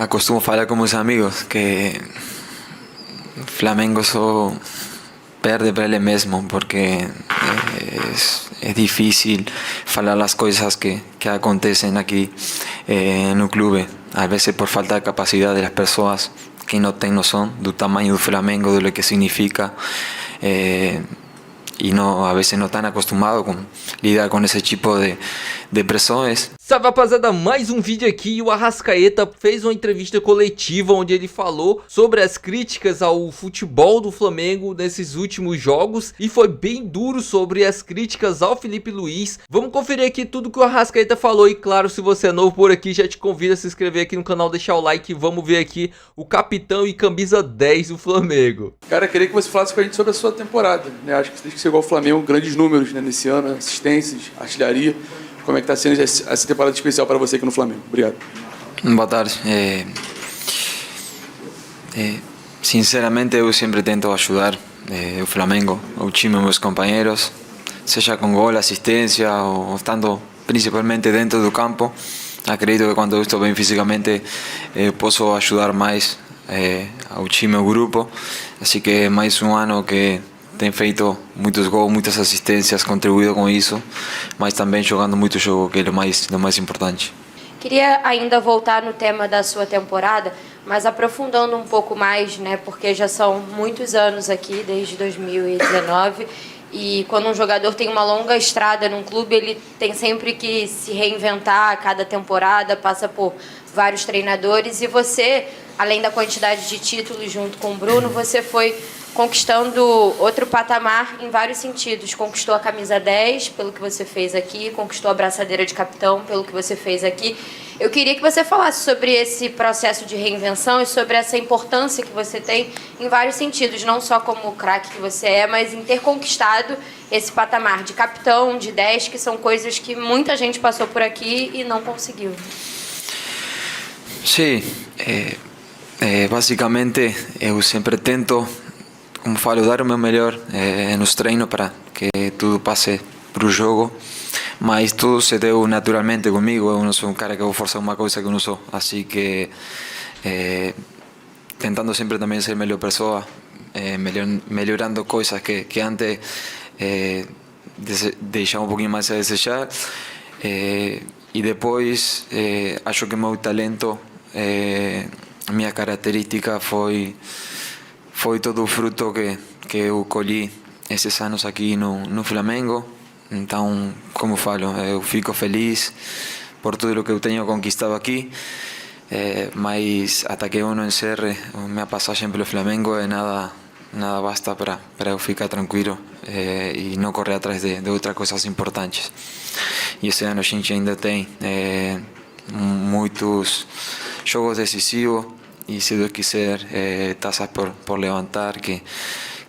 acostumo falar com meus amigos que Flamengo só perde para ele mesmo, porque é difícil falar as coisas que acontecem aqui no clube. Às vezes por falta de capacidade das pessoas que não têm noção do tamanho do Flamengo, do que significa, e não, a vezes não estão acostumados com lidar com esse tipo de pressões. Salve, rapaziada, mais um vídeo aqui. E o Arrascaeta fez uma entrevista coletiva onde ele falou sobre as críticas ao futebol do Flamengo nesses últimos jogos e foi bem duro sobre as críticas ao Filipe Luís. Vamos conferir aqui tudo que o Arrascaeta falou e, claro, se você é novo por aqui, já te convido a se inscrever aqui no canal, deixar o like e vamos ver aqui o capitão e camisa 10 do Flamengo. Cara, queria que você falasse com a gente sobre a sua temporada, né? Acho que desde que chegou ao Flamengo, grandes números, né, nesse ano, assistências, artilharia. Como é que está sendo essa temporada especial para você aqui no Flamengo? Obrigado. Boa tarde. Sinceramente, eu sempre tento ajudar o Flamengo, o time, meus companheiros, seja com gol, assistência ou estando principalmente dentro do campo. Acredito que quando eu estou bem fisicamente, posso ajudar mais ao time, ao grupo. Assim que mais um ano que tem feito muitos gols, muitas assistências, contribuído com isso, mas também jogando muito jogo, que é o mais importante. Queria ainda voltar no tema da sua temporada, mas aprofundando um pouco mais, né, porque já são muitos anos aqui, desde 2019, e quando um jogador tem uma longa estrada num clube, ele tem sempre que se reinventar a cada temporada, passa por vários treinadores, e você, além da quantidade de títulos junto com o Bruno, você foi conquistando outro patamar em vários sentidos. Conquistou a camisa 10 pelo que você fez aqui, conquistou a braçadeira de capitão pelo que você fez aqui. Eu queria que você falasse sobre esse processo de reinvenção e sobre essa importância que você tem em vários sentidos, não só como o craque que você é, mas em ter conquistado esse patamar de capitão, de 10, que são coisas que muita gente passou por aqui e não conseguiu. Sim, basicamente eu sempre tento, como falo, dar o meu melhor nos treinos para que tudo passe para o jogo, mas tudo se deu naturalmente comigo. Eu não sou um cara que vou forçar uma coisa que eu não sou, assim que tentando sempre também ser melhor pessoa, melhorando coisas que antes deixava um pouquinho mais a desejar, e depois acho que meu talento, minha característica foi todo o fruto que eu colhi esses anos aqui no Flamengo. Então, como falo, eu fico feliz por tudo o que eu tenho conquistado aqui, mas até que eu não encerre minha passagem pelo Flamengo, nada basta para eu ficar tranquilo e não correr atrás de outras coisas importantes. E esse ano a gente ainda tem muitos jogos decisivos, e se Deus quiser, taças por levantar, que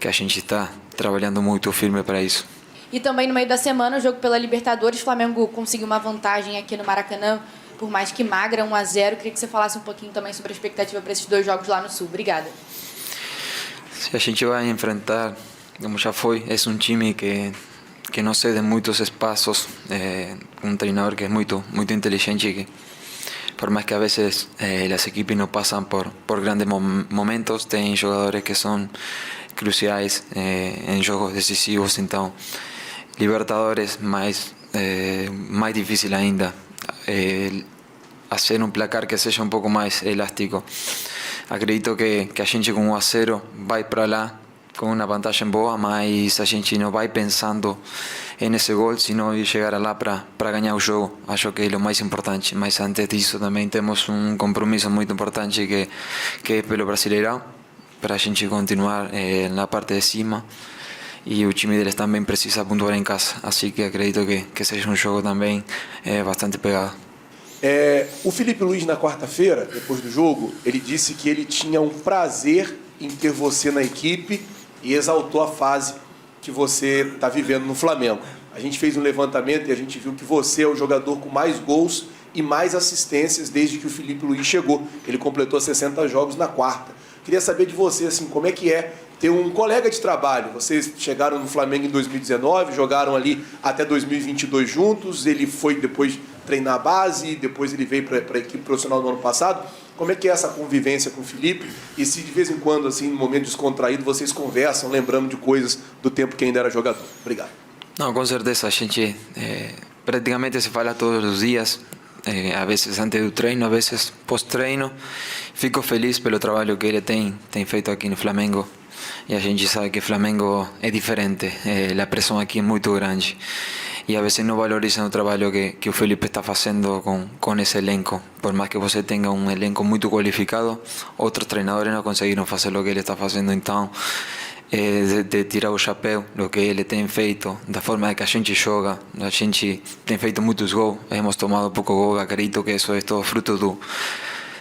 a gente está trabalhando muito firme para isso. E também no meio da semana, o jogo pela Libertadores, o Flamengo conseguiu uma vantagem aqui no Maracanã, por mais que magra, 1-0. Queria que você falasse um pouquinho também sobre a expectativa para esses dois jogos lá no Sul. Obrigada. A gente vai enfrentar, como já foi, é um time que não cede muitos espaços, um treinador que é muito inteligente, que por más que a veces las equipes no pasan por grandes momentos, tem jogadores que são cruciais em jogos decisivos. Então, Libertadores mais difícil ainda, fazer um placar que seja um pouco mais elástico. Acredito que a gente com 1-0 vai para lá com uma vantagem boa, mas a gente não vai pensando nesse gol, sino chegar lá para ganhar o jogo. Acho que é o mais importante, mas antes disso também temos um compromisso muito importante que é pelo Brasileirão, para a gente continuar na parte de cima, e o time deles também precisa pontuar em casa, assim que acredito que seja um jogo também bastante pegado. O Filipe Luís, na quarta-feira, depois do jogo, ele disse que ele tinha um prazer em ter você na equipe e exaltou a fase que você está vivendo no Flamengo. A gente fez um levantamento e a gente viu que você é o jogador com mais gols e mais assistências desde que o Filipe Luís chegou. Ele completou 60 jogos na quarta. Queria saber de você, assim, como é que é ter um colega de trabalho. Vocês chegaram no Flamengo em 2019, jogaram ali até 2022 juntos, ele foi depois treinar a base, depois ele veio para a equipe profissional no ano passado. Como é que é essa convivência com o Felipe? E se de vez em quando, assim, no momento descontraído, vocês conversam, lembrando de coisas do tempo que ainda era jogador? Obrigado. Não, com certeza, a gente praticamente se fala todos os dias, a vezes antes do treino, a vezes pós-treino. Fico feliz pelo trabalho que ele tem feito aqui no Flamengo. E a gente sabe que Flamengo é diferente, a pressão aqui é muito grande. E a vezes não valorizam o trabalho que o Felipe está fazendo com esse elenco. Por mais que você tenha um elenco muito qualificado, outros treinadores não conseguiram fazer o que ele está fazendo. Então, de tirar o chapéu, o que ele tem feito, da forma que a gente joga, a gente tem feito muitos gols, hemos tomado pouco gol, acredito que isso é todo fruto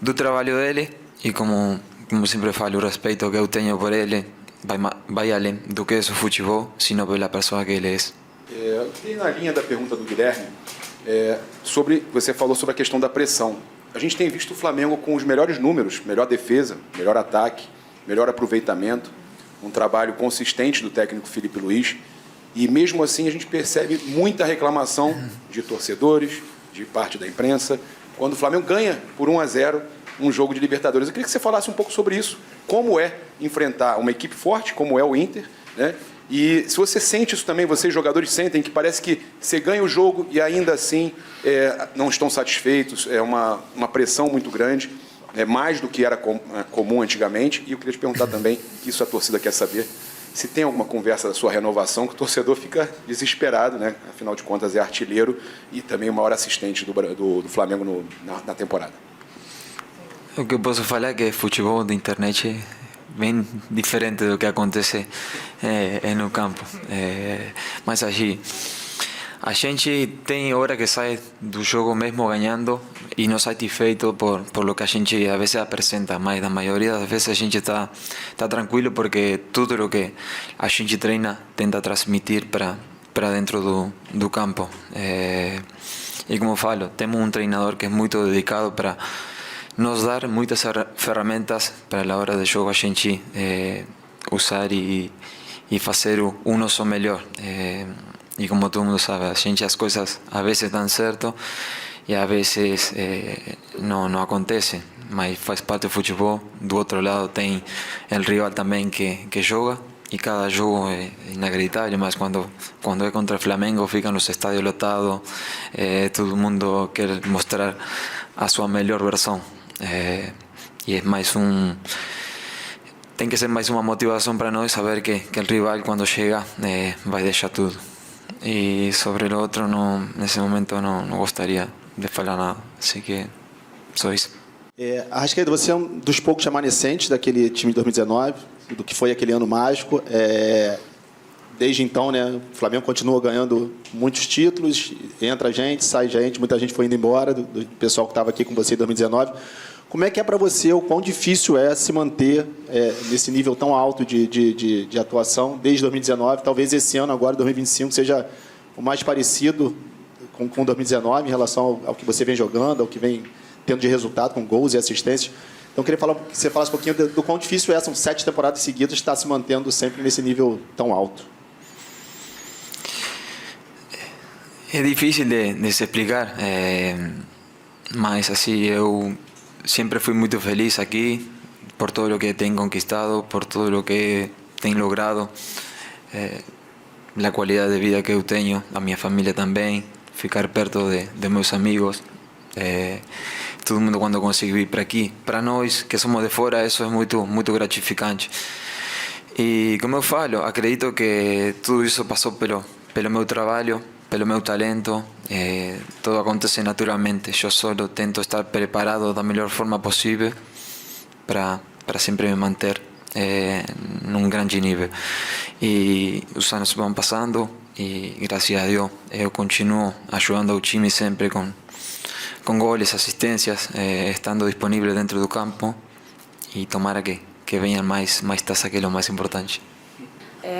do trabalho dele. E como sempre falo, o respeito que eu tenho por ele vai além do que é o futebol, sino pela pessoa que ele é. E na linha da pergunta do Guilherme, você falou sobre a questão da pressão. A gente tem visto o Flamengo com os melhores números, melhor defesa, melhor ataque, melhor aproveitamento, um trabalho consistente do técnico Felipe Luiz, e mesmo assim a gente percebe muita reclamação de torcedores, de parte da imprensa, quando o Flamengo ganha por 1-0 um jogo de Libertadores. Eu queria que você falasse um pouco sobre isso, como é enfrentar uma equipe forte, como é o Inter, né? E se você sente isso também, vocês jogadores sentem que parece que você ganha o jogo e ainda assim não estão satisfeitos, é uma pressão muito grande, mais do que era comum antigamente. E eu queria te perguntar também, que isso a torcida quer saber, se tem alguma conversa da sua renovação, que o torcedor fica desesperado, né? Afinal de contas é artilheiro e também o maior assistente do Flamengo na temporada. O que eu posso falar é que futebol de internet é bem diferente do que acontece no campo. Mas assim, a gente tem hora que sai do jogo mesmo ganhando e não satisfeito por lo que a gente a vezes apresenta, mas na maioria das vezes a gente está tranquilo porque tudo o que a gente treina tenta transmitir para dentro do campo. E como falo, temos um treinador que é muito dedicado para nos dar muitas ferramentas para a hora de jogo a gente usar e fazer o nosso melhor. E como todo mundo sabe, a gente as coisas a vezes dão certo e a vezes não acontece, mas faz parte do futebol. Do outro lado tem o rival também que joga e cada jogo é inacreditável, mas quando é contra o Flamengo ficam os estádios lotados, todo mundo quer mostrar a sua melhor versão. E é mais tem que ser mais uma motivação para nós saber que o rival quando chega vai deixar tudo. E sobre o outro, nesse momento não gostaria de falar nada, assim que só isso. Arrascaeta, você é um dos poucos remanescentes daquele time de 2019, do que foi aquele ano mágico. Desde então, né, o Flamengo continua ganhando muitos títulos, entra gente, sai gente, muita gente foi indo embora, do pessoal que estava aqui com você em 2019. Como é que é para você, o quão difícil é se manter nesse nível tão alto de atuação desde 2019? Talvez esse ano, agora, 2025, seja o mais parecido com 2019 em relação ao que você vem jogando, ao que vem tendo de resultado com gols e assistências. Então, eu queria que você falasse um pouquinho do quão difícil é, são 7 temporadas seguidas, estar se mantendo sempre nesse nível tão alto. É difícil de se explicar, mas assim, eu sempre fui muito feliz aqui por todo o que tenho conquistado, por todo o que tenho logrado, a qualidade de vida que eu tenho, a minha família também, ficar perto de meus amigos, todo mundo quando consegue vir para aqui. Para nós que somos de fora, isso é muito gratificante. E como eu falo, acredito que tudo isso passou pelo meu trabalho, pelo meu talento, todo acontece naturalmente. Eu só tento estar preparado da melhor forma possível para sempre me manter num grande nível. E os anos vão passando e, graças a Deus, eu continuo ajudando o time sempre com goles, assistências, estando disponível dentro do campo e tomara que venham mais taças, que é o mais importante.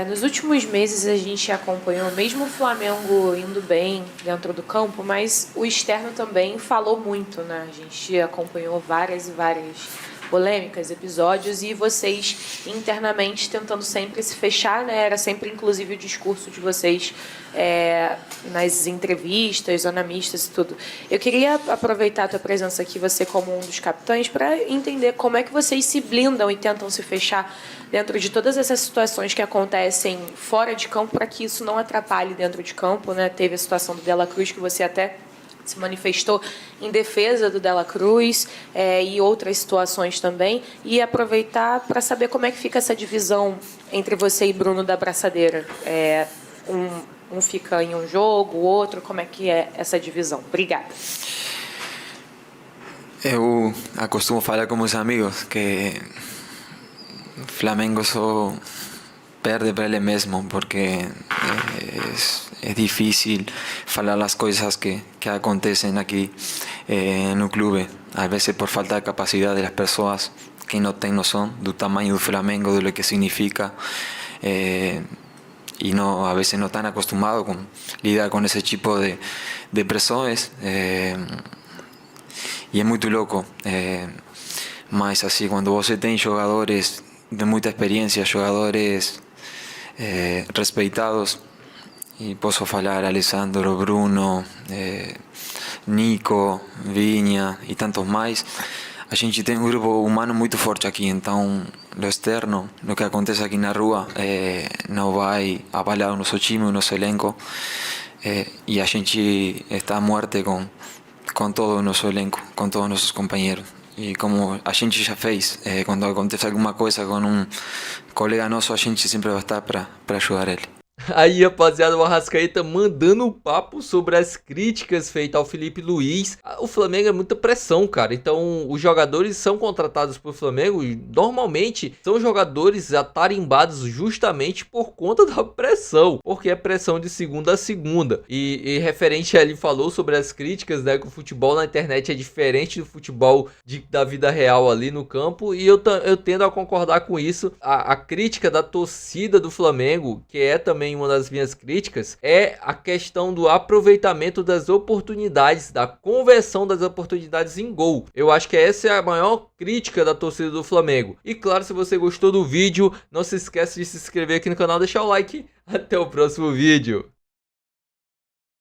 Nos últimos meses a gente acompanhou mesmo o Flamengo indo bem dentro do campo, mas o externo também falou muito, né? A gente acompanhou várias polêmicas, episódios, e vocês internamente tentando sempre se fechar, né? Era sempre, inclusive, o discurso de vocês nas entrevistas, anamistas e tudo. Eu queria aproveitar a tua presença aqui, você como um dos capitães, para entender como é que vocês se blindam e tentam se fechar dentro de todas essas situações que acontecem fora de campo, para que isso não atrapalhe dentro de campo, né? Teve a situação do Dela Cruz, que você até se manifestou em defesa do Dela Cruz, e outras situações também, e aproveitar para saber como é que fica essa divisão entre você e Bruno da Braçadeira. Um fica em um jogo, o outro, como é que é essa divisão? Obrigada. Eu acostumo falar com meus amigos que Flamengo só perde para ele mesmo, porque é difícil falar as coisas que acontecem aqui no clube, às vezes por falta de capacidade das pessoas que não têm noção do tamanho do Flamengo, do que significa, y no, a veces no están acostumbrados con lidiar con ese tipo de pressões, y es muy loco, mas así cuando você tem jogadores de muita experiência, jogadores respeitados, y posso falar Alessandro, Bruno, Nico, Vinha e tantos mais, a gente tem um grupo humano muito forte aqui, então lo externo, lo que acontece aqui na rua, não vai abalar o nosso time, o nosso elenco, e a gente está a muerte com todo o nosso elenco, com todos os nossos companheiros. E como a gente já fez, quando acontece alguma coisa com um colega nosso, a gente sempre vai estar para ajudar ele. Aí, rapaziada, o Arrascaeta mandando um papo sobre as críticas feitas ao Felipe Luiz. O Flamengo é muita pressão, cara. Então, os jogadores são contratados por Flamengo e normalmente são jogadores atarimbados justamente por conta da pressão, porque é pressão de segunda a segunda. E referente a ele falou sobre as críticas, né, que o futebol na internet é diferente do futebol da vida real ali no campo, e eu tendo a concordar com isso. A crítica da torcida do Flamengo, que é também uma das minhas críticas, é a questão do aproveitamento das oportunidades, da conversão das oportunidades em gol. Eu acho que essa é a maior crítica da torcida do Flamengo. E claro, se você gostou do vídeo, não se esqueça de se inscrever aqui no canal, deixar o like. Até o próximo vídeo.